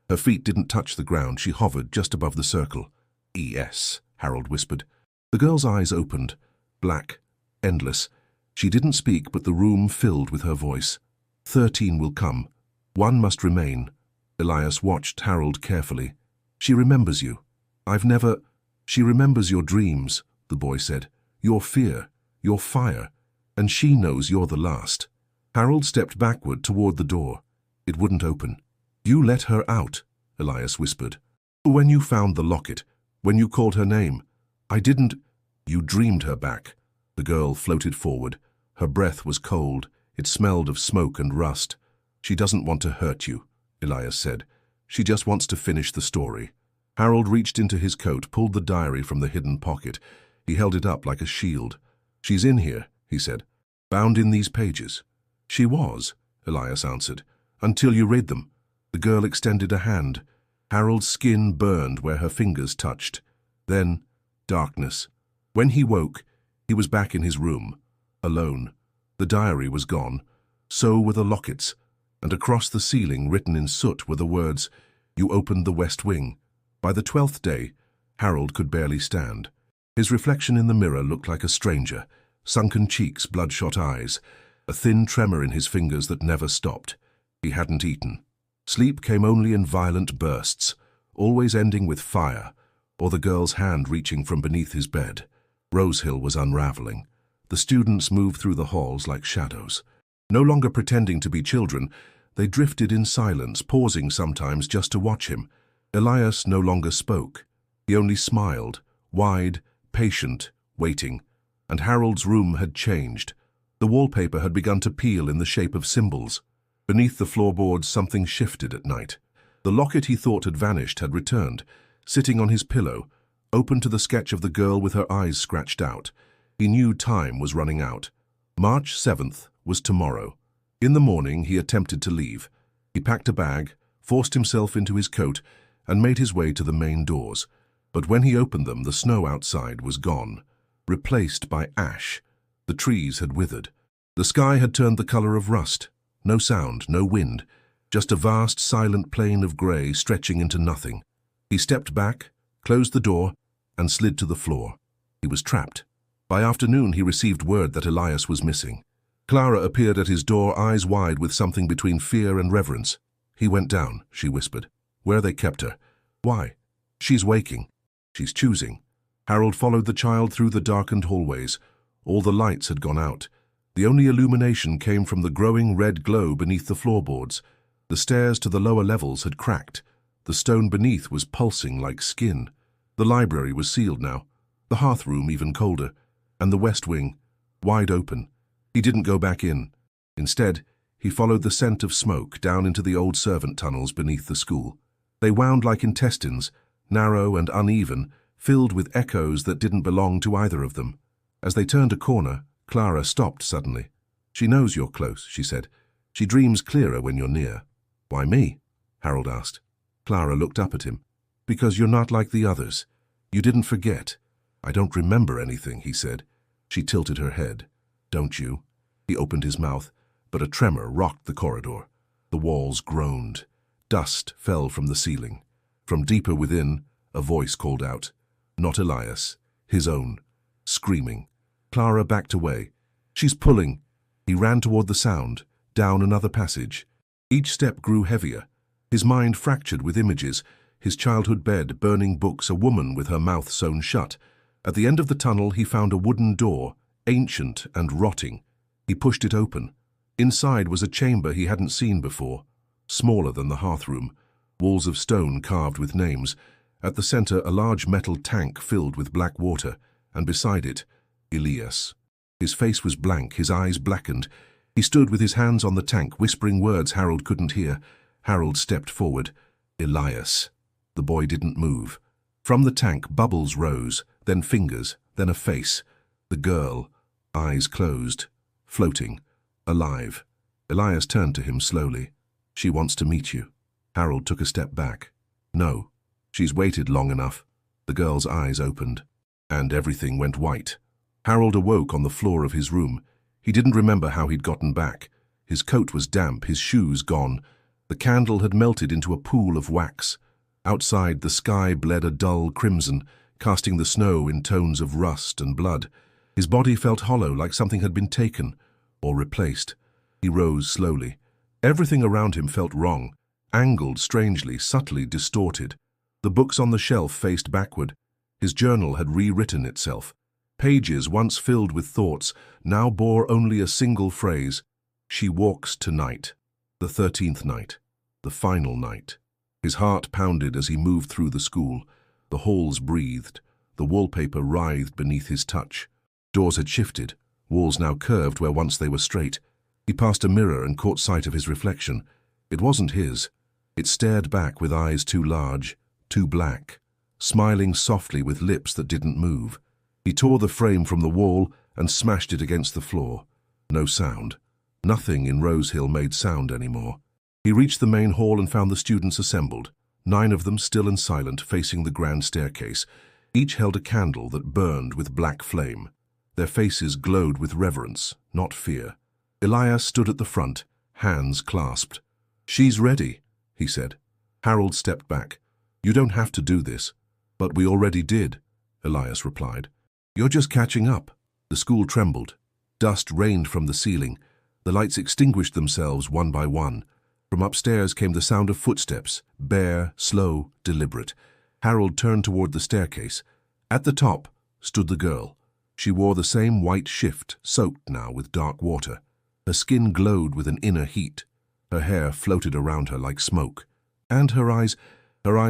Her feet didn't touch the ground. She hovered just above the circle. "E.S.," Harold whispered. The girl's eyes opened, black, endless. She didn't speak, but the room filled with her voice. 13 will come. One must remain." Elias watched Harold carefully. "She remembers you. She remembers your dreams," the boy said. "Your fear, your fire. And she knows you're the last." Harold stepped backward toward the door. It wouldn't open. "You let her out," Elias whispered. "When you found the locket, when you called her name." "I didn't." "You dreamed her back." The girl floated forward. Her breath was cold. It smelled of smoke and rust. "She doesn't want to hurt you," Elias said. "She just wants to finish the story." Harold reached into his coat, pulled the diary from the hidden pocket. He held it up like a shield. "She's in here," he said. "Bound in these pages." "She was," Elias answered, "until you read them." The girl extended a hand. Harold's skin burned where her fingers touched. Then, darkness. When he woke, he was back in his room, alone. The diary was gone. So were the lockets. And across the ceiling, written in soot, were the words, "You opened the West Wing." By the 12th day, Harold could barely stand. His reflection in the mirror looked like a stranger. Sunken cheeks, bloodshot eyes, a thin tremor in his fingers that never stopped. He hadn't eaten. Sleep came only in violent bursts, always ending with fire, or the girl's hand reaching from beneath his bed. Rosehill was unraveling. The students moved through the halls like shadows. No longer pretending to be children, they drifted in silence, pausing sometimes just to watch him. Elias no longer spoke. He only smiled, wide, patient, waiting. And Harold's room had changed. The wallpaper had begun to peel in the shape of symbols. Beneath the floorboards, something shifted at night. The locket he thought had vanished had returned, sitting on his pillow, open to the sketch of the girl with her eyes scratched out. He knew time was running out. March 7th was tomorrow. In the morning, he attempted to leave. He packed a bag, forced himself into his coat, and made his way to the main doors. But when he opened them, the snow outside was gone, replaced by ash. The trees had withered. The sky had turned the color of rust. No sound, no wind, just a vast, silent plain of grey stretching into nothing. He stepped back, closed the door, and slid to the floor. He was trapped. By afternoon, he received word that Elias was missing. Clara appeared at his door, eyes wide with something between fear and reverence. "He went down," she whispered. "Where they kept her." "Why?" "She's waking. She's choosing." Harold followed the child through the darkened hallways. All the lights had gone out. The only illumination came from the growing red glow beneath the floorboards. The stairs to the lower levels had cracked. The stone beneath was pulsing like skin. The library was sealed now, the hearth-room even colder, and the west wing, wide open. He didn't go back in. Instead, he followed the scent of smoke down into the old servant tunnels beneath the school. They wound like intestines, narrow and uneven, filled with echoes that didn't belong to either of them. As they turned a corner, Clara stopped suddenly. "She knows you're close," she said. "She dreams clearer when you're near." "Why me?" Harold asked. Clara looked up at him. "Because you're not like the others. You didn't forget." "I don't remember anything," he said. She tilted her head. "Don't you?" He opened his mouth, but a tremor rocked the corridor. The walls groaned. Dust fell from the ceiling. From deeper within, a voice called out. Not Elias, his own. Screaming. Clara backed away. "She's pulling." He ran toward the sound, down another passage. Each step grew heavier. His mind fractured with images, his childhood bed, burning books, a woman with her mouth sewn shut. At the end of the tunnel he found a wooden door, ancient and rotting. He pushed it open. Inside was a chamber he hadn't seen before, smaller than the hearth-room, walls of stone carved with names. At the center, a large metal tank filled with black water, and beside it, Elias. His face was blank, his eyes blackened. He stood with his hands on the tank, whispering words Harold couldn't hear. Harold stepped forward. "Elias." The boy didn't move. From the tank, bubbles rose, then fingers, then a face. The girl, eyes closed, floating, alive. Elias turned to him slowly. "She wants to meet you." Harold took a step back. "No. She's waited long enough." The girl's eyes opened, and everything went white. Harold awoke on the floor of his room. He didn't remember how he'd gotten back. His coat was damp, his shoes gone. The candle had melted into a pool of wax. Outside, the sky bled a dull crimson, casting the snow in tones of rust and blood. His body felt hollow, like something had been taken or replaced. He rose slowly. Everything around him felt wrong, angled strangely, subtly distorted. The books on the shelf faced backward. His journal had rewritten itself. Pages once filled with thoughts now bore only a single phrase. "She walks tonight." The 13th night. The final night. His heart pounded as he moved through the school. The halls breathed. The wallpaper writhed beneath his touch. Doors had shifted, walls now curved where once they were straight. He passed a mirror and caught sight of his reflection. It wasn't his. It stared back with eyes too large, too black, smiling softly with lips that didn't move. He tore the frame from the wall and smashed it against the floor. No sound. Nothing in Rosehill made sound anymore. He reached the main hall and found the students assembled, 9 of them still and silent, facing the grand staircase. Each held a candle that burned with black flame. Their faces glowed with reverence, not fear. Elias stood at the front, hands clasped. "She's ready," he said. Harold stepped back. "You don't have to do this." "But we already did," Elias replied. "You're just catching up." The school trembled. Dust rained from the ceiling. The lights extinguished themselves one by one. From upstairs came the sound of footsteps, bare, slow, deliberate. Harold turned toward the staircase. At the top stood the girl. She wore the same white shift, soaked now with dark water. Her skin glowed with an inner heat. Her hair floated around her like smoke. And her eyes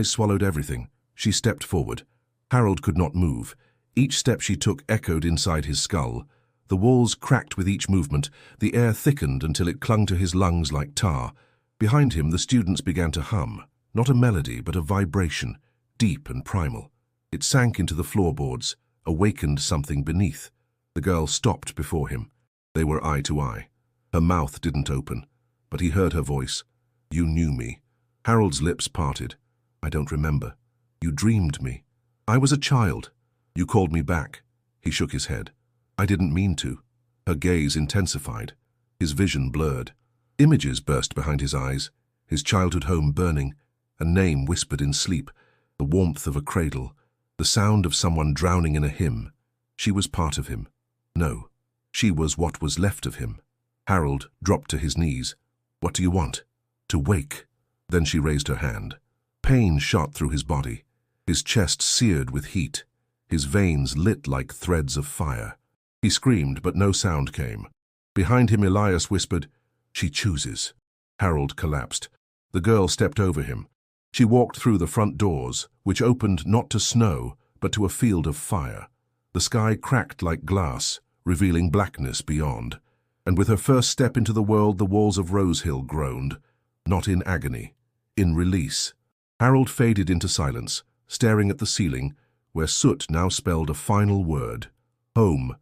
swallowed everything. She stepped forward. Harold could not move. Each step she took echoed inside his skull. The walls cracked with each movement. The air thickened until it clung to his lungs like tar. Behind him, the students began to hum, not a melody, but a vibration, deep and primal. It sank into the floorboards, awakened something beneath. The girl stopped before him. They were eye to eye. Her mouth didn't open, but he heard her voice. "You knew me." Harold's lips parted. "I don't remember. You dreamed me. I was a child. You called me back." He shook his head. "I didn't mean to." Her gaze intensified. His vision blurred. Images burst behind his eyes, his childhood home burning, a name whispered in sleep, the warmth of a cradle, the sound of someone drowning in a hymn. She was part of him. No, she was what was left of him. Harold dropped to his knees. "What do you want?" "To wake." Then she raised her hand. Pain shot through his body, his chest seared with heat, his veins lit like threads of fire. He screamed, but no sound came. Behind him, Elias whispered, "She chooses." Harold collapsed. The girl stepped over him. She walked through the front doors, which opened not to snow, but to a field of fire. The sky cracked like glass, revealing blackness beyond. And with her first step into the world, the walls of Rosehill groaned, not in agony, in release. Harold faded into silence, staring at the ceiling, where soot now spelled a final word. Home.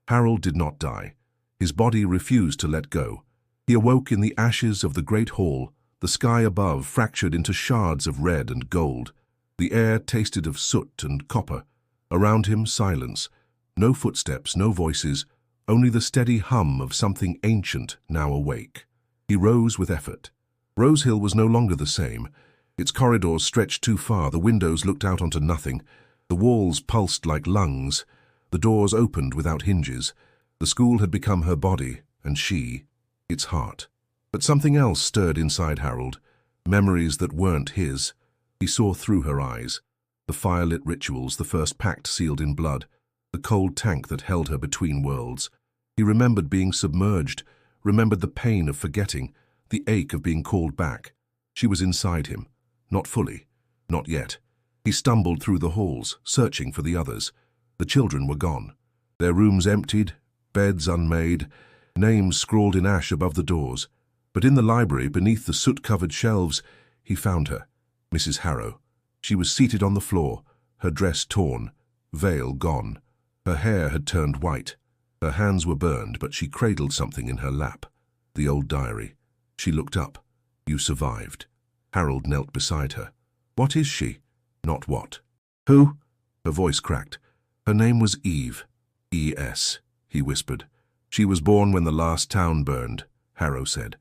Harold did not die. His body refused to let go. He awoke in the ashes of the great hall, the sky above fractured into shards of red and gold. The air tasted of soot and copper. Around him, silence. No footsteps, no voices, only the steady hum of something ancient now awake. He rose with effort. Rosehill was no longer the same. Its corridors stretched too far, the windows looked out onto nothing. The walls pulsed like lungs. The doors opened without hinges. The school had become her body, and she, its heart. But something else stirred inside Harold, memories that weren't his. He saw through her eyes. The firelit rituals, the first pact sealed in blood, the cold tank that held her between worlds. He remembered being submerged, remembered the pain of forgetting, the ache of being called back. She was inside him, not fully, not yet. He stumbled through the halls, searching for the others. The children were gone. Their rooms emptied, beds unmade, names scrawled in ash above the doors. But in the library, beneath the soot-covered shelves, he found her, Mrs. Harrow. She was seated on the floor, her dress torn, veil gone. Her hair had turned white. Her hands were burned, but she cradled something in her lap. The old diary. She looked up. You survived. Harold knelt beside her. What is she? Not what. Who? Her voice cracked. Her name was Eve. E.S., he whispered. She was born when the last town burned, Harrow said.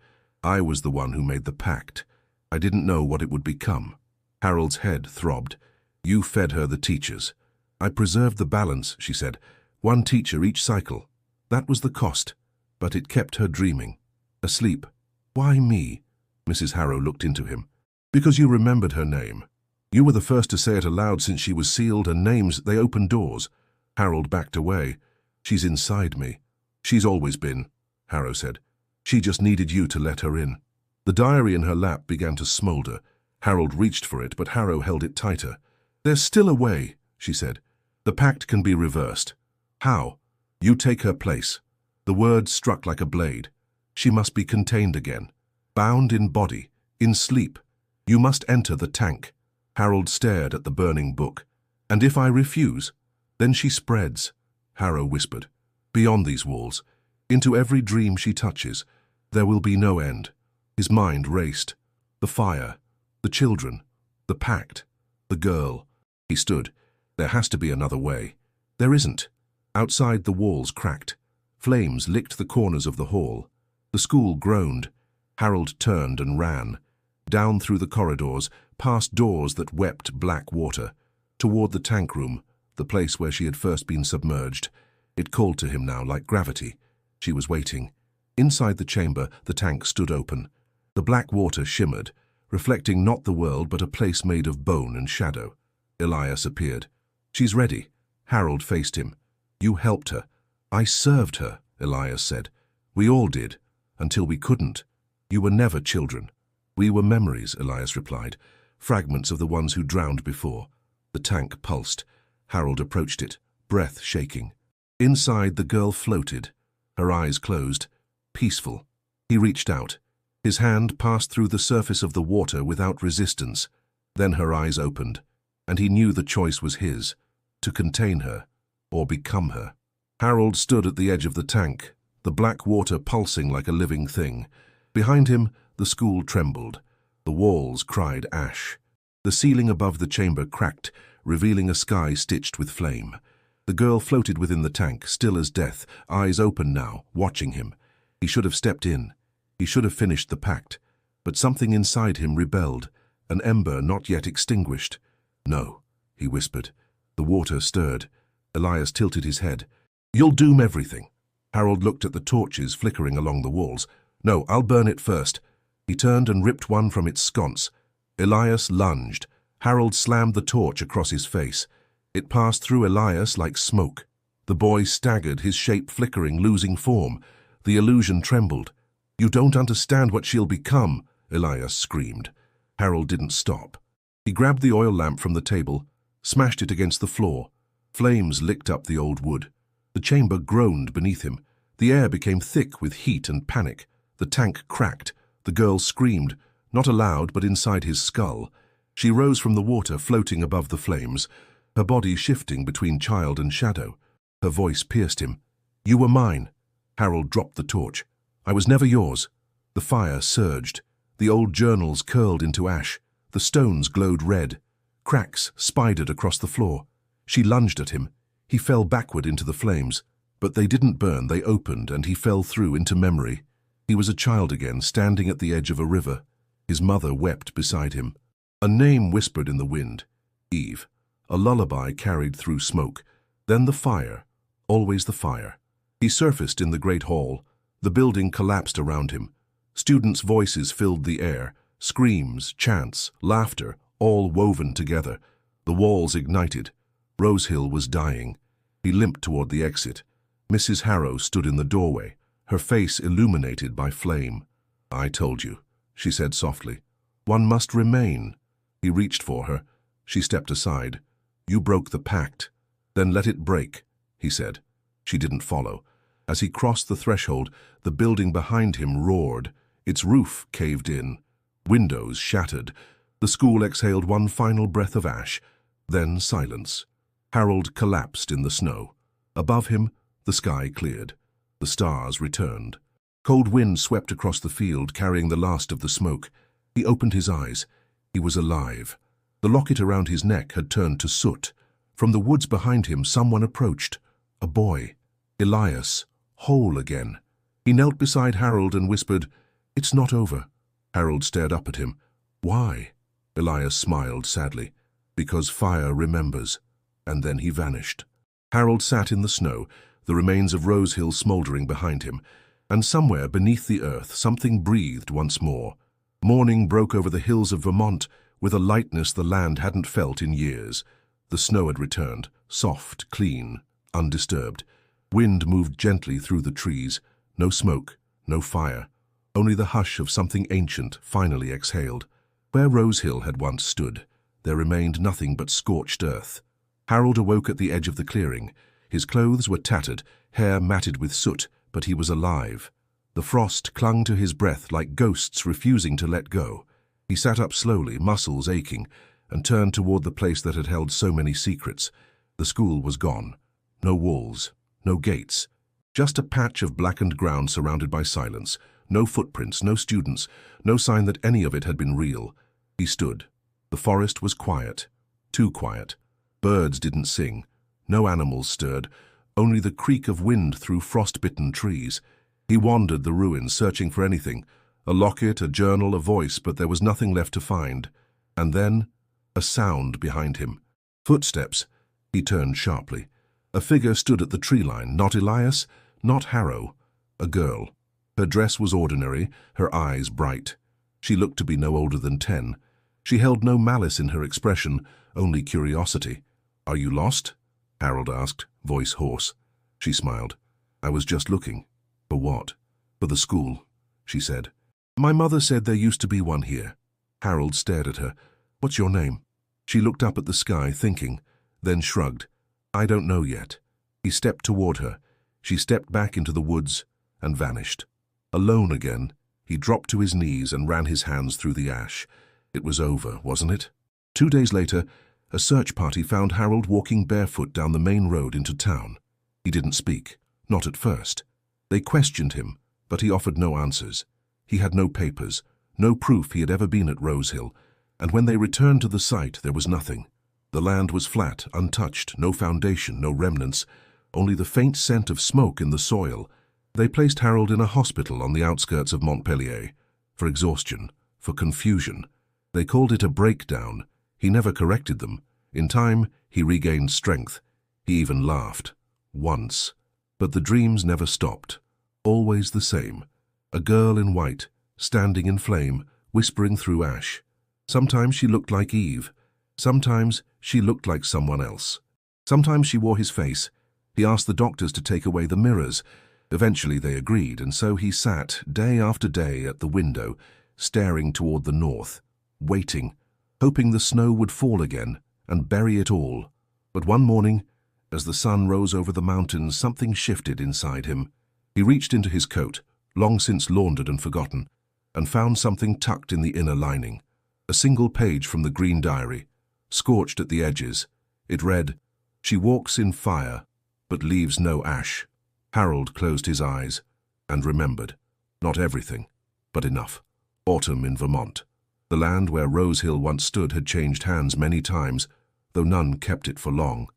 I was the one who made the pact. I didn't know what it would become. Harold's head throbbed. You fed her the teachers. I preserved the balance, she said. One teacher each cycle. That was the cost. But it kept her dreaming. Asleep. Why me? Mrs. Harrow looked into him. Because you remembered her name. You were the first to say it aloud since she was sealed, and names, they open doors. Harold backed away. She's inside me. She's always been, Harrow said. She just needed you to let her in. The diary in her lap began to smolder. Harold reached for it, but Harrow held it tighter. There's still a way, she said. The pact can be reversed. How? You take her place. The word struck like a blade. She must be contained again. Bound in body, in sleep. You must enter the tank. Harold stared at the burning book. And if I refuse? Then she spreads, Harrow whispered. Beyond these walls, into every dream she touches, there will be no end. His mind raced. The fire, the children, the pact, the girl. He stood. There has to be another way. There isn't. Outside, the walls cracked. Flames licked the corners of the hall. The school groaned. Harold turned and ran. Down through the corridors, past doors that wept black water. Toward the tank room, the place where she had first been submerged. It called to him now like gravity. She was waiting. Inside the chamber, the tank stood open. The black water shimmered, reflecting not the world but a place made of bone and shadow. Elias appeared. She's ready. Harold faced him. You helped her. I served her, Elias said. We all did, until we couldn't. You were never children. We were memories, Elias replied, fragments of the ones who drowned before. The tank pulsed. Harold approached it, breath shaking. Inside, the girl floated, her eyes closed, peaceful. He reached out. His hand passed through the surface of the water without resistance. Then her eyes opened, and he knew the choice was his, to contain her or become her. Harold stood at the edge of the tank, the black water pulsing like a living thing. Behind him, the school trembled. The walls cried ash. The ceiling above the chamber cracked, revealing a sky stitched with flame. The girl floated within the tank, still as death, eyes open now, watching him. He should have stepped in. He should have finished the pact. But something inside him rebelled, an ember not yet extinguished. No, he whispered. The water stirred. Elias tilted his head. You'll doom everything. Harold looked at the torches flickering along the walls. No, I'll burn it first. He turned and ripped one from its sconce. Elias lunged. Harold slammed the torch across his face. It passed through Elias like smoke. The boy staggered, his shape flickering, losing form. The illusion trembled. You don't understand what she'll become, Elias screamed. Harold didn't stop. He grabbed the oil lamp from the table, smashed it against the floor. Flames licked up the old wood. The chamber groaned beneath him. The air became thick with heat and panic. The tank cracked. The girl screamed, not aloud but inside his skull. She rose from the water, floating above the flames, her body shifting between child and shadow. Her voice pierced him. "You were mine." Harold dropped the torch. "I was never yours." The fire surged. The old journals curled into ash. The stones glowed red. Cracks spidered across the floor. She lunged at him. He fell backward into the flames. But they didn't burn, they opened, and he fell through into memory. He was a child again, standing at the edge of a river. His mother wept beside him. A name whispered in the wind. Eve. A lullaby carried through smoke. Then the fire. Always the fire. He surfaced in the great hall. The building collapsed around him. Students' voices filled the air. Screams, chants, laughter, all woven together. The walls ignited. Rosehill was dying. He limped toward the exit. Mrs. Harrow stood in the doorway, her face illuminated by flame. "I told you," she said softly. "One must remain." He reached for her. She stepped aside. "You broke the pact." "Then let it break," he said. She didn't follow. As he crossed the threshold, the building behind him roared. Its roof caved in. Windows shattered. The school exhaled one final breath of ash. Then silence. Harold collapsed in the snow. Above him, the sky cleared. The stars returned. Cold wind swept across the field, carrying the last of the smoke. He opened his eyes. He was alive. The locket around his neck had turned to soot. From the woods behind him, someone approached. A boy. Elias, whole again. He knelt beside Harold and whispered, "It's not over." Harold stared up at him. "Why?" Elias smiled sadly. "Because fire remembers." And then he vanished. Harold sat in the snow, the remains of Rosehill smouldering behind him, and somewhere beneath the earth something breathed once more. Morning broke over the hills of Vermont with a lightness the land hadn't felt in years. The snow had returned, soft, clean, undisturbed. Wind moved gently through the trees. No smoke, no fire. Only the hush of something ancient finally exhaled. Where Rosehill had once stood, there remained nothing but scorched earth. Harold awoke at the edge of the clearing. His clothes were tattered, hair matted with soot, but he was alive. The frost clung to his breath like ghosts refusing to let go. He sat up slowly, muscles aching, and turned toward the place that had held so many secrets. The school was gone. No walls, no gates. Just a patch of blackened ground surrounded by silence. No footprints, no students, no sign that any of it had been real. He stood. The forest was quiet. Too quiet. Birds didn't sing. No animals stirred. Only the creak of wind through frost-bitten trees. He wandered the ruins, searching for anything. A locket, a journal, a voice, but there was nothing left to find. And then, a sound behind him. Footsteps. He turned sharply. A figure stood at the tree line, not Elias, not Harrow. A girl. Her dress was ordinary, her eyes bright. She looked to be no older than 10. She held no malice in her expression, only curiosity. "Are you lost?" Harold asked, voice hoarse. She smiled. "I was just looking." "For what?" "For the school," she said. "My mother said there used to be one here." Harold stared at her. "What's your name?" She looked up at the sky, thinking, then shrugged. "I don't know yet." He stepped toward her. She stepped back into the woods and vanished. Alone again, he dropped to his knees and ran his hands through the ash. It was over, wasn't it? 2 days later, a search party found Harold walking barefoot down the main road into town. He didn't speak, not at first. They questioned him, but he offered no answers. He had no papers, no proof he had ever been at Rosehill, and when they returned to the site, there was nothing. The land was flat, untouched, no foundation, no remnants, only the faint scent of smoke in the soil. They placed Harold in a hospital on the outskirts of Montpellier, for exhaustion, for confusion. They called it a breakdown. He never corrected them. In time, he regained strength. He even laughed. Once. But the dreams never stopped. Always the same. A girl in white, standing in flame, whispering through ash. Sometimes she looked like Eve. Sometimes she looked like someone else. Sometimes she wore his face. He asked the doctors to take away the mirrors. Eventually they agreed, and so he sat day after day at the window, staring toward the north. waiting, hoping the snow would fall again and bury it all. But one morning, as the sun rose over the mountains, something shifted inside him. He reached into his coat, long since laundered and forgotten, and found something tucked in the inner lining. A single page from the green diary, scorched at the edges. It read, "She walks in fire, but leaves no ash." Harold closed his eyes and remembered. Not everything, but enough. Autumn in Vermont. The land where Rosehill once stood had changed hands many times, though none kept it for long.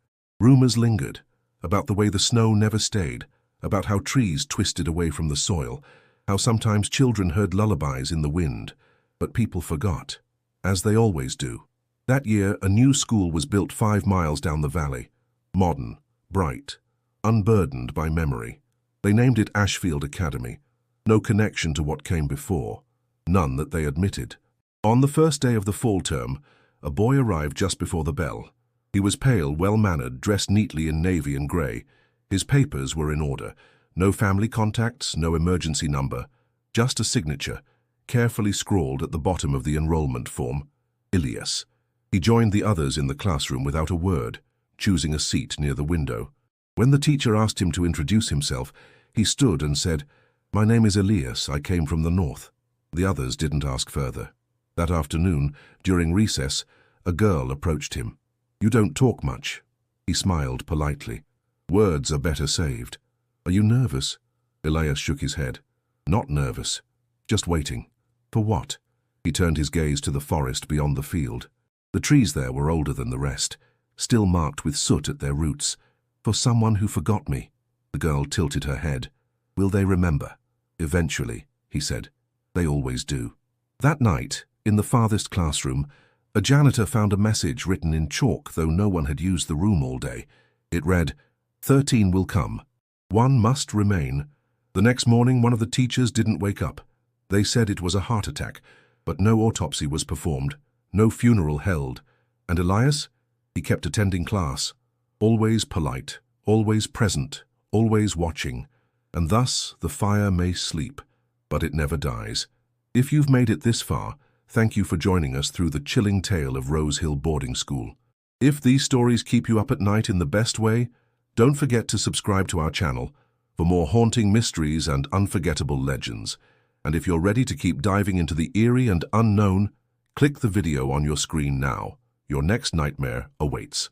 Rumors lingered, about the way the snow never stayed, about how trees twisted away from the soil, how sometimes children heard lullabies in the wind, but people forgot, as they always do. That year, a new school was built 5 miles down the valley. Modern, bright, unburdened by memory. They named it Ashfield Academy. No connection to what came before. None that they admitted. On the first day of the fall term, a boy arrived just before the bell. He was pale, well-mannered, dressed neatly in navy and grey. His papers were in order. No family contacts, no emergency number. Just a signature, carefully scrawled at the bottom of the enrollment form. Elias. He joined the others in the classroom without a word, choosing a seat near the window. When the teacher asked him to introduce himself, he stood and said, "My name is Elias. I came from the north." The others didn't ask further. That afternoon, during recess, a girl approached him. "You don't talk much." He smiled politely. "Words are better saved." "Are you nervous?" Elias shook his head. "Not nervous. Just waiting." "For what?" He turned his gaze to the forest beyond the field. The trees there were older than the rest, still marked with soot at their roots. "For someone who forgot me." The girl tilted her head. "Will they remember?" "Eventually," he said. "They always do." That night, in the farthest classroom, a janitor found a message written in chalk, though no one had used the room all day. It read, 13 will come. 1 must remain." The next morning, one of the teachers didn't wake up. They said it was a heart attack, but no autopsy was performed, no funeral held. And Elias? He kept attending class. Always polite, always present, always watching. And thus the fire may sleep, but it never dies. If you've made it this far, thank you for joining us through the chilling tale of Rosehill Boarding School. If these stories keep you up at night in the best way, don't forget to subscribe to our channel for more haunting mysteries and unforgettable legends. And if you're ready to keep diving into the eerie and unknown, click the video on your screen now. Your next nightmare awaits.